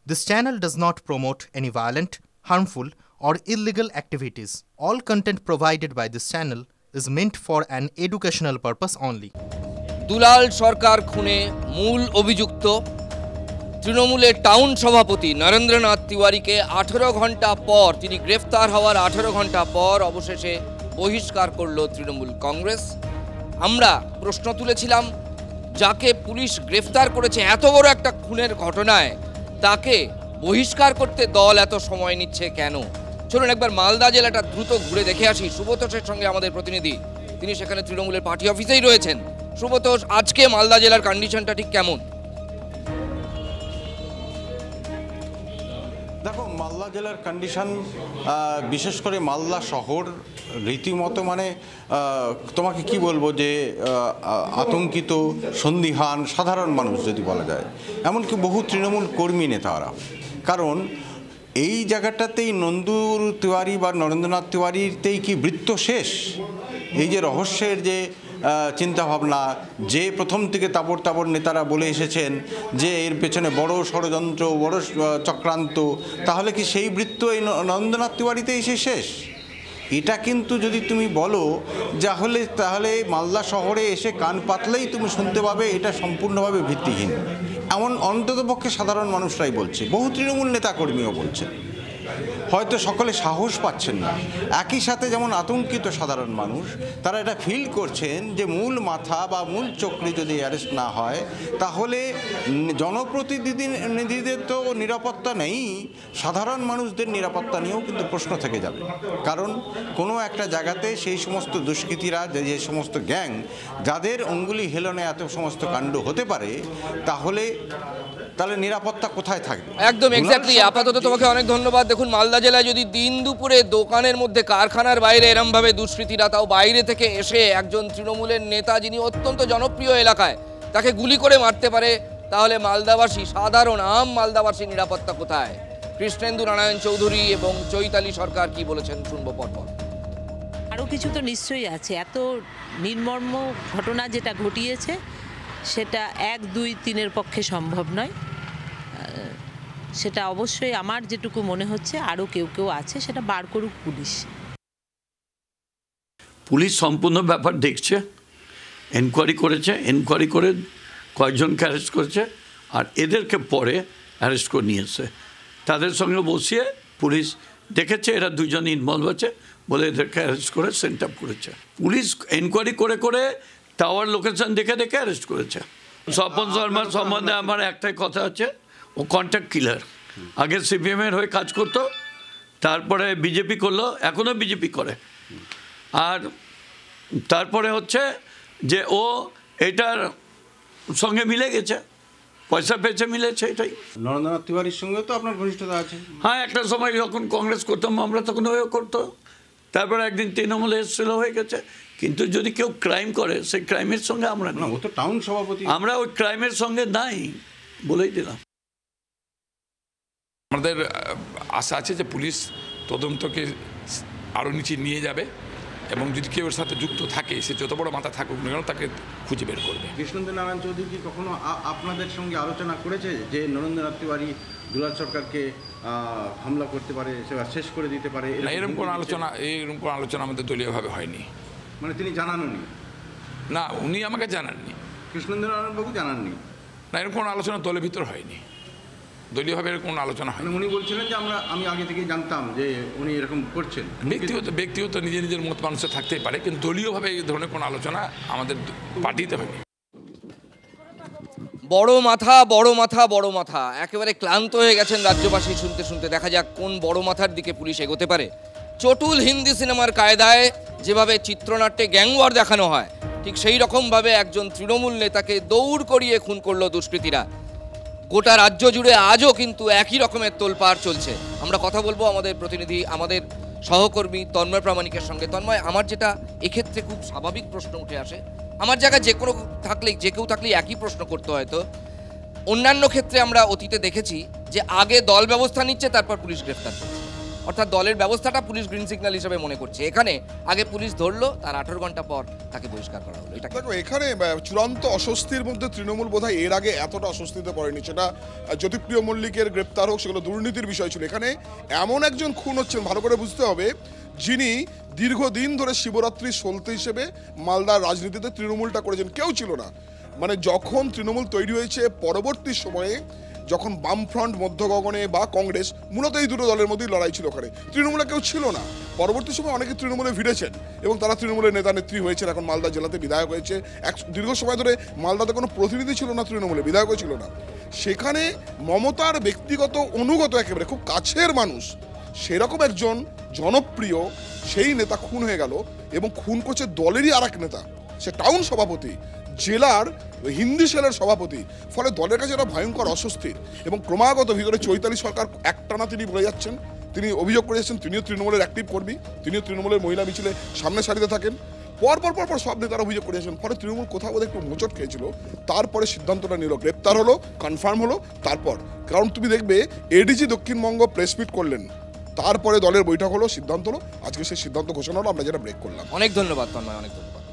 This channel does not promote any violent, harmful, or illegal activities. All content provided by this channel is meant for an educational purpose only. দুলাল সরকার খুনে মূল অভিযুক্ত তৃণমূলের town সভাপতি নরেন্দ্রনাথ তিওয়ারিকে 18 ঘন্টা পর তিনি গ্রেফতার হওয়ার 18 ঘন্টা পর অবশেষে বহিষ্কার করল তৃণমূল কংগ্রেস। আমরা প্রশ্ন তুলেছিলাম, যাকে পুলিশ গ্রেফতার করেছে এত বড় একটা খুনের ঘটনায়, তাকে বহিষ্কার করতে দল এত সময় নিচ্ছে কেন? চলুন একবার মালদা জেলাটা দ্রুত ঘুরে দেখে আসি। সুব্রতোষের সঙ্গে আমাদের প্রতিনিধি, তিনি সেখানে তৃণমূলের পার্টি অফিসেই রয়েছেন। সুব্রতোষ, আজকে মালদা জেলার কন্ডিশনটা ঠিক কেমন? দেখো, মালদা জেলার কন্ডিশন, বিশেষ করে মালদা শহর রীতিমতো তোমাকে কি বলবো যে আতঙ্কিত, সন্দিহান সাধারণ মানুষ যদি বলা যায়, এমনকি বহু তৃণমূল কর্মী নেতারা। কারণ এই জায়গাটাতেই নন্দুর তিওয়ারি বা নরেন্দ্রনাথ তিওয়ারিতেই কি বৃত্ত শেষ? এই যে রহস্যের যে চিন্তাভাবনা, যে প্রথম থেকে তাবড় তাবড় নেতারা বলে এসেছেন যে এর পেছনে বড় ষড়যন্ত্র, বড় চক্রান্ত, তাহলে কি সেই বৃত্ত এই নরেন্দ্রনাথ তিওয়ারিতে এসে শেষ? এটা কিন্তু যদি তুমি বলো তাহলে মালদা শহরে এসে কান পাতলেই তুমি শুনতে পাবে এটা সম্পূর্ণভাবে ভিত্তিহীন। এমন অন্ততপক্ষে সাধারণ মানুষরাই বলছে, বহু তৃণমূল নেতাকর্মীও বলছেন। হয়তো সকলে সাহস পাচ্ছেন না। একই সাথে যেমন আতঙ্কিত সাধারণ মানুষ, তারা এটা ফিল করছেন যে মূল মাথা বা মূল চক্রী যদি অ্যারেস্ট না হয়, তাহলে জনপ্রতিনিধিদের তো নিরাপত্তা নেই, সাধারণ মানুষদের নিরাপত্তা নিয়েও কিন্তু প্রশ্ন থেকে যাবে। কারণ কোনো একটা জায়গাতে সেই সমস্ত দুষ্কৃতীরা, যে সমস্ত গ্যাং, যাদের অঙ্গুলি হেলনে এত সমস্ত কাণ্ড হতে পারে, তাহলে নিরাপত্তা কোথায় থাকবে? একদম এক্স্যাক্টলি। আপাতত তোমাকে অনেক ধন্যবাদ। দেখুন, মালদা জেলায় যদি দিন দুপুরে দোকানের মধ্যে, কারখানার বাইরে এরমভাবে দুষ্কৃতীরা, তাও বাইরে থেকে এসে একজন তৃণমূলের নেতা যিনি অত্যন্ত জনপ্রিয় এলাকায়, তাকে গুলি করে মারতে পারে, তাহলে মালদাবাসী, সাধারণ আম মালদাবাসী নিরাপত্তা কোথায়? কৃষ্ণেন্দু নারায়ণ চৌধুরী এবং চৈতালি সরকার কি বলেছেন শুনবো পরপর। আরও কিছু তো নিশ্চয়ই আছে। এত নির্মম ঘটনা যেটা ঘটিয়েছে, সেটা 1, 2, 3-এর পক্ষে সম্ভব নয়। সেটা অবশ্যই আমার যেটুকু মনে হচ্ছে আরও কেউ আছে, সেটা বার করুক পুলিশ। পুলিশ সম্পূর্ণ ব্যাপার দেখছে, এনকোয়ারি করেছে, এনকোয়ারি করে কয়েকজনকে অ্যারেস্ট করেছে, আর এদেরকে পরে অ্যারেস্ট করে নিয়েছে। তাদের সঙ্গে বসিয়ে পুলিশ দেখেছে এরা দুজন ইনভলভ আছে বলে এদেরকে অ্যারেস্ট করে সেন্ট আপ করেছে। পুলিশ এনকোয়ারি করে টাওয়ার লোকেশন দেখে অ্যারেস্ট করেছে। স্বপন শর্মার সম্বন্ধে আমার একটাই কথা আছে, ও কন্ট্রাক্ট কিলার। আগে সিপিএমের হয়ে কাজ করতো, তারপরে বিজেপি করলো, এখনও বিজেপি করে। আর তারপরে হচ্ছে যে ও এটার সঙ্গে মিলে গেছে, পয়সা পেয়েছে, মিলেছে। এটাই। নরেন্দ্রনাথ তিওয়ারির সঙ্গে তো আপনার ঘনিষ্ঠতা আছে? হ্যাঁ, একটা সময় যখন কংগ্রেস করতাম আমরা, তখন ওও করতো। তারপরে একদিন তৃণমূলে এসেছিল, হয়ে গেছে। কিন্তু যদি কেউ ক্রাইম করে, সেই ক্রাইমের সঙ্গে আমরা না, ও তো টাউন সভাপতি, আমরা ওই ক্রাইমের সঙ্গে নাই, বলেই দিলাম। আমাদের আশা আছে যে পুলিশ তদন্তকে আরও নিচে নিয়ে যাবে এবং যদি কেউ এর সাথে যুক্ত থাকে, সে যত বড় মাথা থাকুক না কেন, তাকে খুঁজে বের করবে। কৃষ্ণেন্দু নারায়ণ চৌধুরী কি কখনো আপনাদের সঙ্গে আলোচনা করেছে যে নরেন্দ্রনাথ তিওয়ারি দুলাল সরকারকে হামলা করতে পারে, সেটা শেষ করে দিতে পারে? এরকম কোনো আলোচনা আমাদের দলীয়ভাবে হয়নি। মানে তিনি জানাননি? না, উনি আমাকে জানাননি। কৃষ্ণেন্দু নারায়ণ বাবু জানাননি? না, এরকম কোনো আলোচনা দলের ভিতর হয়নি, দলীয়ভাবে এরকম কোনো আলোচনা হয়নি। উনি বলছিলেন যে আমি আগে থেকেই জানতাম যে উনি এরকম করছেন। ব্যক্তিগত নিজের মত মানুষের থাকতেই পারে, কিন্তু দলীয়ভাবে এই ধরনের কোনো আলোচনা আমাদের পার্টিতে হয়নি। বড় মাথা, একেবারে ক্লান্ত হয়ে গেছেন রাজ্যবাসী শুনতে শুনতে। দেখা যাক কোন বড় মাথার দিকে পুলিশ এগোতে পারে। চটুল হিন্দি সিনেমার কায়দায় যেভাবে চিত্রনাট্যে গ্যাংওয়ার দেখানো হয়, ঠিক সেই রকমভাবে একজন তৃণমূল নেতাকে দৌড় করিয়ে খুন করলো দুষ্কৃতীরা। গোটা রাজ্য জুড়ে আজও কিন্তু একই রকমের তোলপাড় চলছে। আমরা কথা বলবো আমাদের প্রতিনিধি, আমাদের সহকর্মী তন্ময় প্রামাণিকের সঙ্গে। তন্ময়, আমার যেটা এক্ষেত্রে খুব স্বাভাবিক প্রশ্ন উঠে আসে, আমার জায়গায় যে কেউ থাকলেই একই প্রশ্ন করতে হয়তো। অন্যান্য ক্ষেত্রে আমরা অতীতে দেখেছি যে আগে দল ব্যবস্থা নিচ্ছে, তারপর পুলিশ গ্রেফতার করছে। অর্থাৎ দলের ব্যবস্থাটা পুলিশ গ্রিন সিগন্যাল হিসেবে মনে করছে। এখানে আগে পুলিশ ধরলো, তার 18 ঘন্টা পর তাকে বহিষ্কার করা হলো। এটা দেখো, এখানে চূড়ান্ত অস্বস্তির মধ্যে তৃণমূল বোধহয় এর আগে এতটা অস্বস্তিতে পড়েনি। সেটা জ্যোতিপ্রিয় মল্লিকের গ্রেপ্তার হোক, সেগুলো দুর্নীতির বিষয় ছিল। এখানে এমন একজন খুন হচ্ছেন, ভালো করে বুঝতে হবে, যিনি দীর্ঘদিন ধরে শিবরাত্রির সলতে হিসেবে মালদার রাজনীতিতে তৃণমূলটা করেছেন। কেউ ছিল না, মানে যখন তৃণমূল তৈরি হয়েছে পরবর্তী সময়ে, যখন বামফ্রন্ট, মধ্য গগনে বা কংগ্রেস, মূলত এই দুটো দলের মধ্যেই লড়াই ছিল ওখানে। তৃণমূলে কেউ ছিল না। পরবর্তী সময় অনেকে তৃণমূলে ভিড়েছেন এবং তারা তৃণমূলের নেতা নেত্রী হয়েছেন, এখন মালদা জেলাতে বিধায়ক হয়েছে। দীর্ঘ সময় ধরে মালদাতে কোনো প্রতিনিধি ছিল না তৃণমূলে, বিধায়কও ছিল না। সেখানে মমতার ব্যক্তিগত অনুগত, একেবারে খুব কাছের মানুষ, সেরকম একজন জনপ্রিয় সেই নেতা খুন হয়ে গেল, এবং খুন করছে দলেরই আর এক নেতা, সে টাউন সভাপতি, জেলার হিন্দি সেলের সভাপতি। ফলে দলের কাছে একটা ভয়ঙ্কর অস্বস্তির, এবং ক্রমাগত ভিতরে চৈতালি সরকার একটানা তিনি বলে যাচ্ছেন, তিনি অভিযোগ করে যাচ্ছেন তিনিও তৃণমূলের অ্যাক্টিভ কর্মী, তিনিও তৃণমূলের মহিলা মিছিলে সামনে সারিতে থাকেন। পরপর সব নেতারা অভিযোগ করে যাচ্ছেন। ফলে তৃণমূল কোথাও বোধহয় একটু মোচট খেয়েছিল। তারপরে সিদ্ধান্তটা নিল, গ্রেপ্তার হলো, কনফার্ম হলো। তারপর কারণ তুমি দেখবে এডিজি দক্ষিণবঙ্গ প্রেস মিট করলেন, তারপরে দলের বৈঠক হলো, সিদ্ধান্ত হলো, আজকে সেই সিদ্ধান্ত ঘোষণা হলো, আমরা যেটা ব্রেক করলাম। অনেক ধন্যবাদ তন্ময়, অনেক ধন্যবাদ।